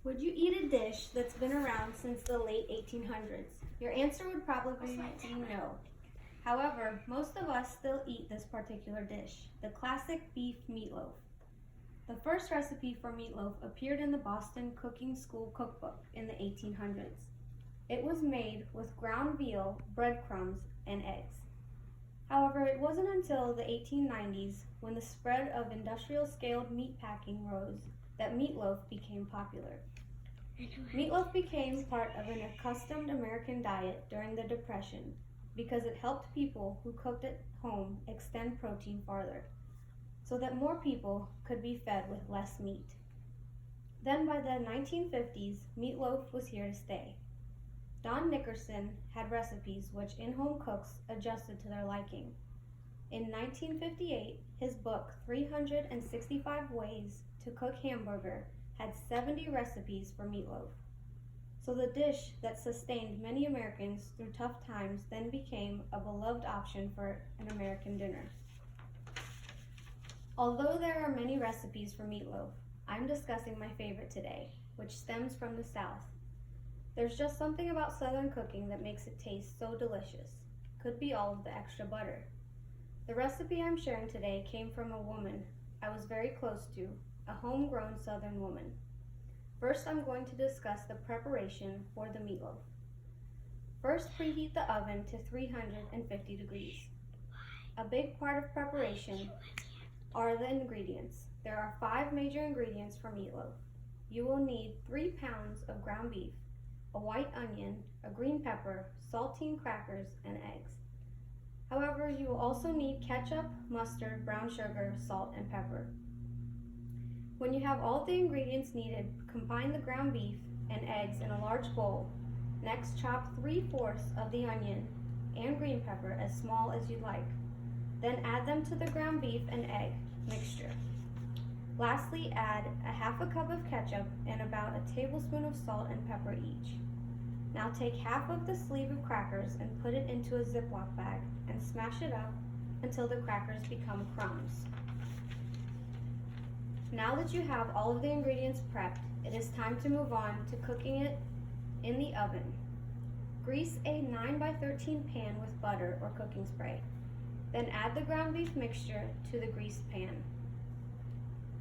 Would you eat a dish that's been around since the late 1800s? Your answer would probably be no. However, most of us still eat this particular dish, the classic beef meatloaf. The first recipe for meatloaf appeared in the Boston Cooking School cookbook in the 1800s. It was made with ground veal, breadcrumbs, and eggs. However, it wasn't until the 1890s, when the spread of industrial-scaled meatpacking rose, that meatloaf became popular. Meatloaf became part of an accustomed American diet during the Depression because it helped people who cooked at home extend protein farther, so that more people could be fed with less meat. Then by the 1950s, meatloaf was here to stay. Don Nickerson had recipes which in-home cooks adjusted to their liking. In 1958, his book, 365 Ways to Cook Hamburger, had 70 recipes for meatloaf. So the dish that sustained many Americans through tough times then became a beloved option for an American dinner. Although there are many recipes for meatloaf, I'm discussing my favorite today, which stems from the South. There's just something about Southern cooking that makes it taste so delicious. Could be all of the extra butter. The recipe I'm sharing today came from a woman I was very close to, a homegrown Southern woman. First, I'm going to discuss the preparation for the meatloaf. First, preheat the oven to 350 degrees. A big part of preparation are the ingredients. There are 5 major ingredients for meatloaf. You will need 3 pounds of ground beef, a white onion, a green pepper, saltine crackers, and eggs. However, you will also need ketchup, mustard, brown sugar, salt, and pepper. When you have all the ingredients needed, combine the ground beef and eggs in a large bowl. Next, chop 3/4 of the onion and green pepper as small as you'd like. Then add them to the ground beef and egg mixture. Lastly, add a half a cup of ketchup and about a tablespoon of salt and pepper each. Now take half of the sleeve of crackers and put it into a Ziploc bag and smash it up until the crackers become crumbs. Now that you have all of the ingredients prepped, it is time to move on to cooking it in the oven. Grease a 9x13 pan with butter or cooking spray. Then add the ground beef mixture to the greased pan.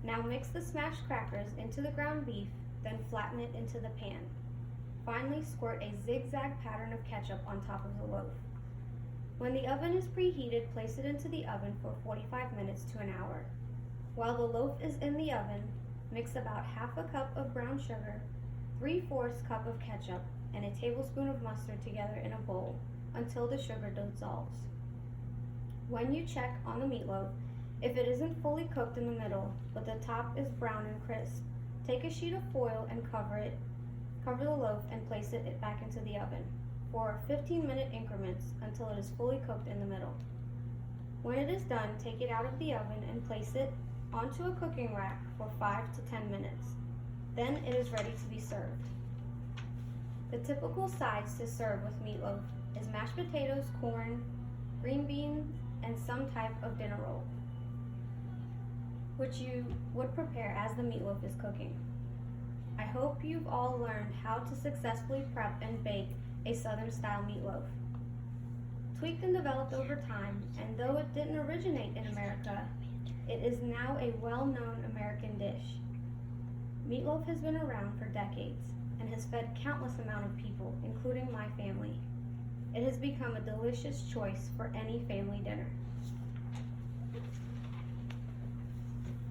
Now mix the smashed crackers into the ground beef, then flatten it into the pan. Finally, squirt a zigzag pattern of ketchup on top of the loaf. When the oven is preheated, place it into the oven for 45 minutes to an hour. While the loaf is in the oven, mix about half a cup of brown sugar, 3/4 cup of ketchup, and a tablespoon of mustard together in a bowl until the sugar dissolves. When you check on the meatloaf, if it isn't fully cooked in the middle, but the top is brown and crisp, take a sheet of foil and cover the loaf and place it back into the oven for 15-minute increments until it is fully cooked in the middle. When it is done, take it out of the oven and place it onto a cooking rack for 5 to 10 minutes. Then it is ready to be served. The typical sides to serve with meatloaf is mashed potatoes, corn, green beans, and some type of dinner roll, which you would prepare as the meatloaf is cooking. I hope you've all learned how to successfully prep and bake a Southern-style meatloaf. Tweaked and developed over time, and though it didn't originate in America, it is now a well-known American dish. Meatloaf has been around for decades and has fed countless amount of people, including my family. It has become a delicious choice for any family dinner.